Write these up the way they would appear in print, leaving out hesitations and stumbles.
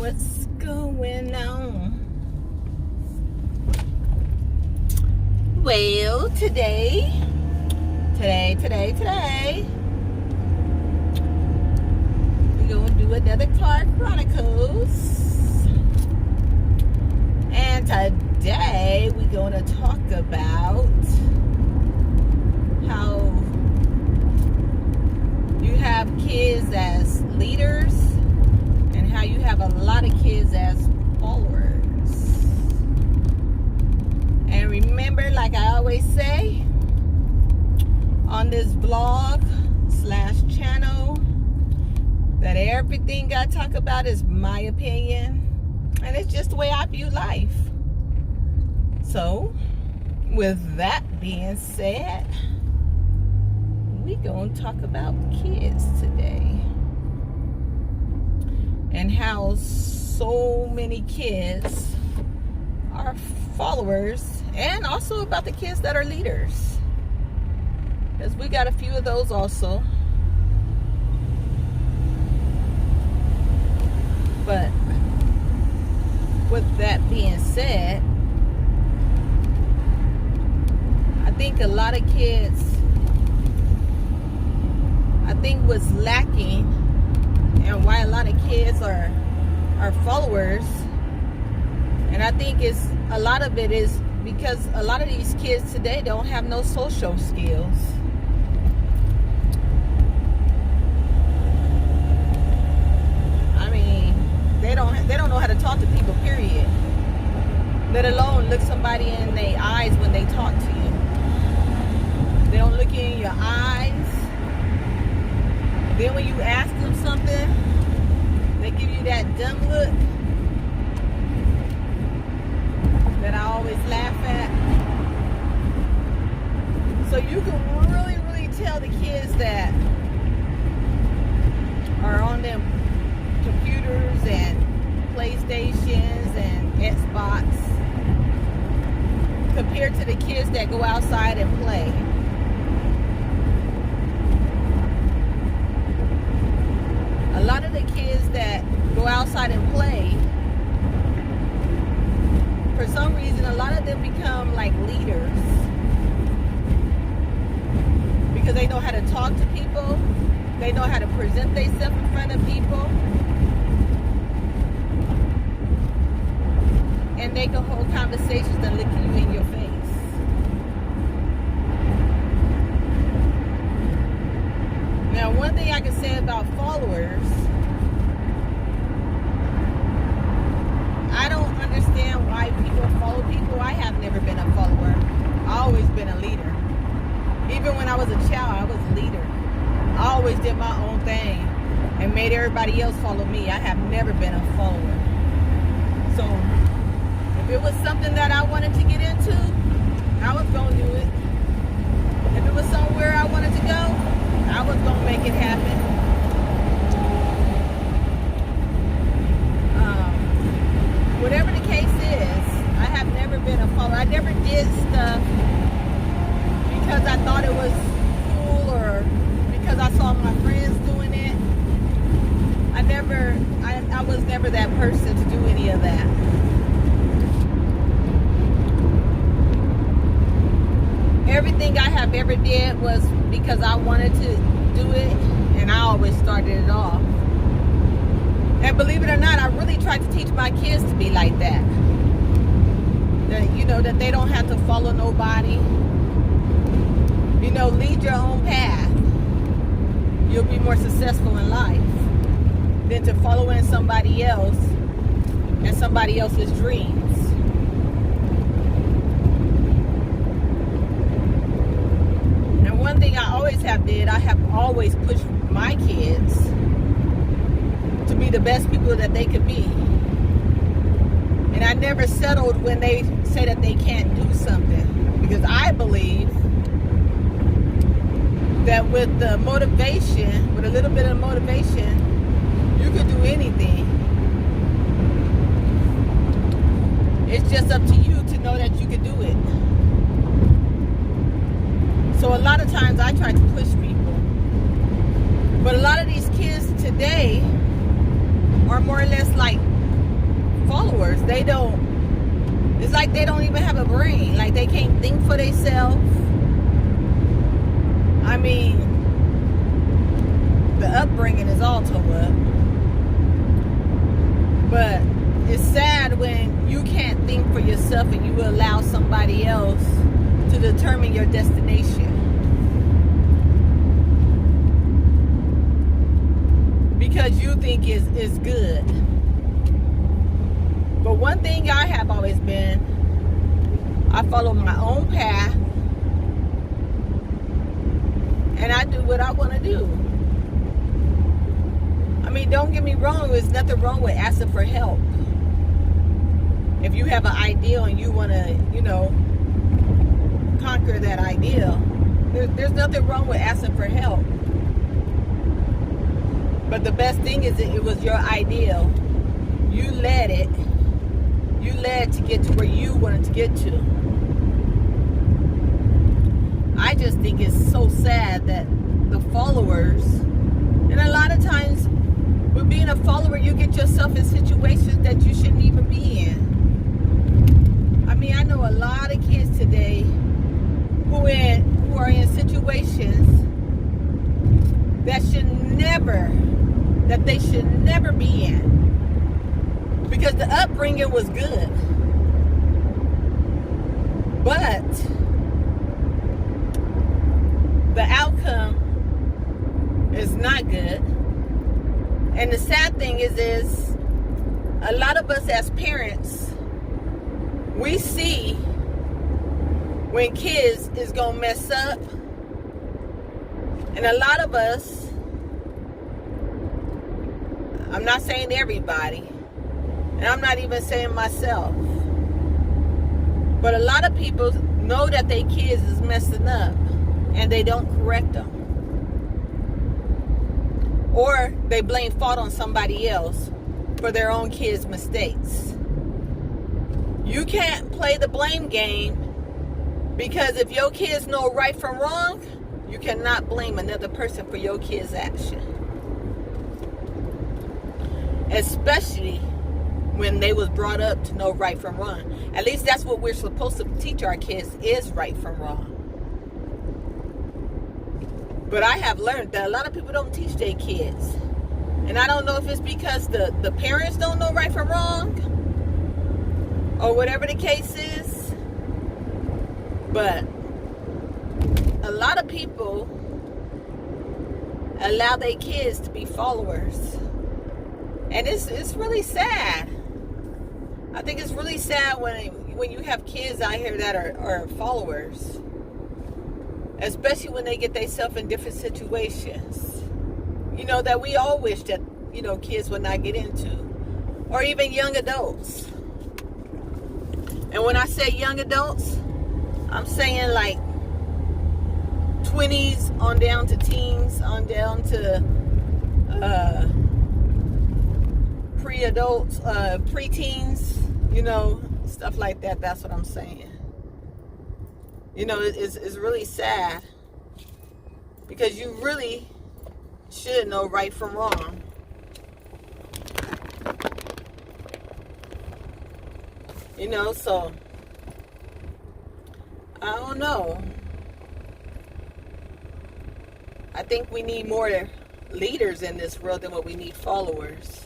What's going on? Well, today, we're going to do another Chronicles. And today, we're going to talk about how you have kids as leaders and how you have a lot of kids as followers. And remember, like I always say, on this blog / channel, that everything I talk about is my opinion, and it's just the way I view life. So, with that being said, we're going to talk about kids today. And how so many kids are followers, and also about the kids that are leaders, because we got a few of those also. But with that being said, I think a lot of kids, I think what's lacking and why a lot of kids are followers, and I think a lot of it is because a lot of these kids today don't have no social skills. I mean, they don't know how to talk to people, period. Let alone look somebody in their eyes when they talk to you. They don't look in your eyes. Then when you ask them something, they give you that dumb look that I always laugh at. So you can really tell the kids that are on them computers and PlayStations and Xbox compared to the kids that go outside and play. A lot of the kids that go outside and play, for some reason, a lot of them become like leaders because they know how to talk to people, they know how to present themselves in front of people, and they can hold conversations and look you in your face. Now, one thing I can say about followers, I don't understand why people follow people. I have never been a follower. I've always been a leader. Even when I was a child, I was a leader. I always did my own thing and made everybody else follow me. I have never been a follower. So, if it was something that I wanted to get into, I was going to do it. If it was somewhere I wanted to go, I was going to make it happen. Whatever the case is, I have never been a follower. I never did stuff because I thought it was cool or because I saw my friends doing it. I was never that person to do any of that. Everything I have ever did was because I wanted to do it, and I always started it off. And believe it or not, I really tried to teach my kids to be like that. That they don't have to follow nobody. Lead your own path. You'll be more successful in life than to follow in somebody else and somebody else's dreams. And one thing I always have did, I have always pushed my kids to be the best people that they could be. And I never settled when they say that they can't do something, because I believe that with the motivation, with a little bit of motivation, you can do anything. It's just up to you to know that you can do it. So a lot of times I try to push people. But a lot of these kids today are more or less like followers, they don't, it's like they don't even have a brain. Like they can't think for themselves. I mean, the upbringing is all tore up. But it's sad when you can't think for yourself and you allow somebody else to determine your destination. Because you think is good. But one thing I have always been, I follow my own path and I do what I want to do. I mean, don't get me wrong, there's nothing wrong with asking for help. If you have an ideal and you want to, conquer that ideal, there's nothing wrong with asking for help. But the best thing is that it was your ideal. You led it. You led to get to where you wanted to get to. I just think it's so sad that the followers, and a lot of times with being a follower, you get yourself in situations that you shouldn't even be in. I mean, I know a lot of kids today who are in situations that they should never be in, because the upbringing was good, but the outcome is not good. And the sad thing is a lot of us as parents, we see when kids is gonna mess up, and a lot of us, I'm not saying everybody, and I'm not even saying myself, but a lot of people know that their kids is messing up and they don't correct them. Or they blame fault on somebody else for their own kids' mistakes. You can't play the blame game, because if your kids know right from wrong, you cannot blame another person for your kids' action. Especially when they was brought up to know right from wrong. At least that's what we're supposed to teach our kids, is right from wrong. But I have learned that a lot of people don't teach their kids. And I don't know if it's because the parents don't know right from wrong, or whatever the case is. But a lot of people allow their kids to be followers. And it's really sad. I think it's really sad when you have kids out here that are followers. Especially when they get themselves in different situations, that we all wish that, kids would not get into, or even young adults. And when I say young adults, I'm saying like 20s on down to teens, on down to pre-adults, pre-teens, stuff like that. That's what I'm saying. It's really sad, because you really should know right from wrong. So I don't know. I think we need more leaders in this world than what we need followers,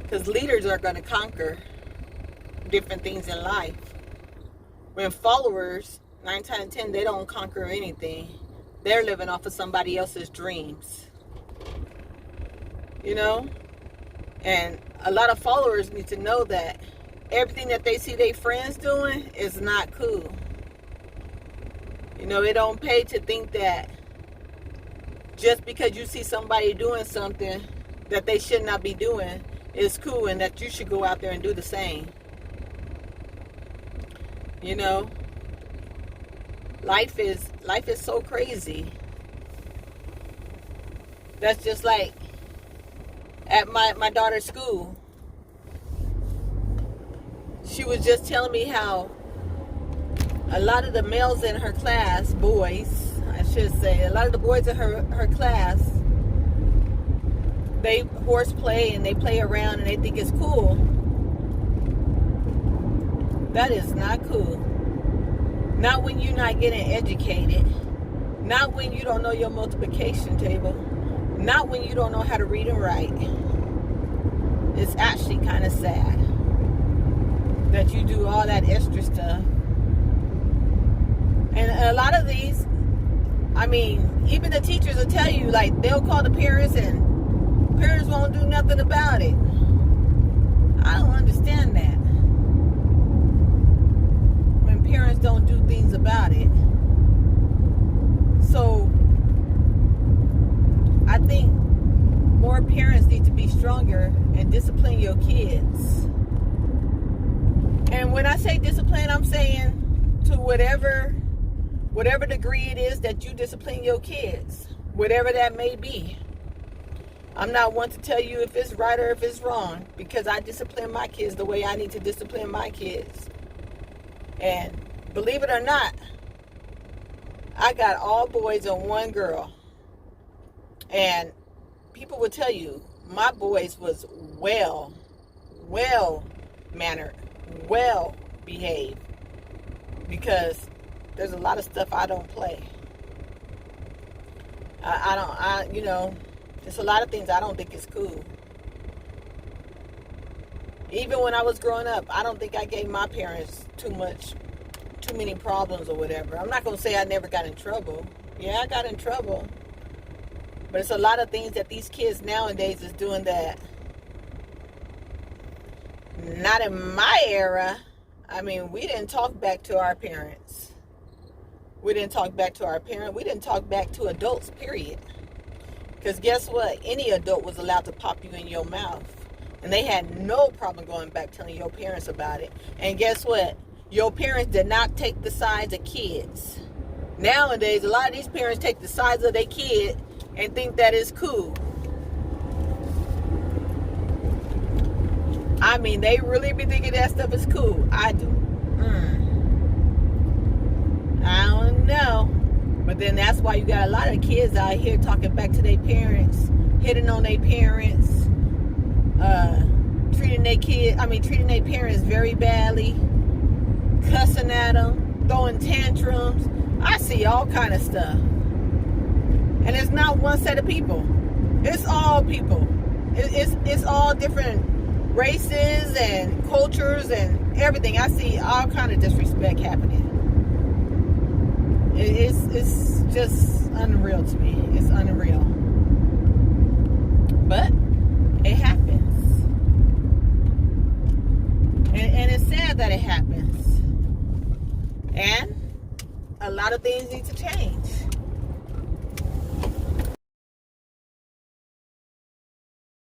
because leaders are going to conquer different things in life. When followers, 9 times out of 10, they don't conquer anything. They're living off of somebody else's dreams. And a lot of followers need to know that everything that they see their friends doing is not cool. It don't pay to think that just because you see somebody doing something that they should not be doing is cool, and that you should go out there and do the same. Life is so crazy. That's just like at my daughter's school. She was just telling me how a lot of the males in her class, boys, I should say, a lot of the boys in her class, they horseplay and they play around and they think it's cool. That is not cool. Not when you're not getting educated. Not when you don't know your multiplication table. Not when you don't know how to read and write. It's actually kind of sad that you do all that extra stuff. And a lot of these, I mean, even the teachers will tell you, like, they'll call the parents and parents won't do nothing about it. I don't understand that. When parents don't do things about it. So, I think more parents need to be stronger and discipline your kids. And when I say discipline, I'm saying to whatever degree it is that you discipline your kids, whatever that may be. I'm not one to tell you if it's right or if it's wrong, because I discipline my kids the way I need to discipline my kids. And believe it or not, I got all boys and one girl. And people will tell you, my boys was well mannered, well behaved, because there's a lot of stuff I don't play. There's a lot of things I don't think is cool. Even when I was growing up, I don't think I gave my parents too many problems or whatever. I'm not going to say I never got in trouble. Yeah, I got in trouble. But it's a lot of things that these kids nowadays is doing that not in my era. I mean, we didn't talk back to our parents. We didn't talk back to our parents. We didn't talk back to adults, period. Because guess what? Any adult was allowed to pop you in your mouth. And they had no problem going back telling your parents about it. And guess what? Your parents did not take the sides of kids. Nowadays, a lot of these parents take the sides of their kid and think that is cool. I mean, they really be thinking that stuff is cool. I do. I don't know. But then that's why you got a lot of kids out here talking back to their parents, hitting on their parents, treating their parents very badly, cussing at them, throwing tantrums. I see all kind of stuff. And it's not one set of people. It's all people. It's all different races and cultures and everything. I see all kind of disrespect happening. It's just unreal to me. It's unreal. But it happens. And it's sad that it happens. And a lot of things need to change.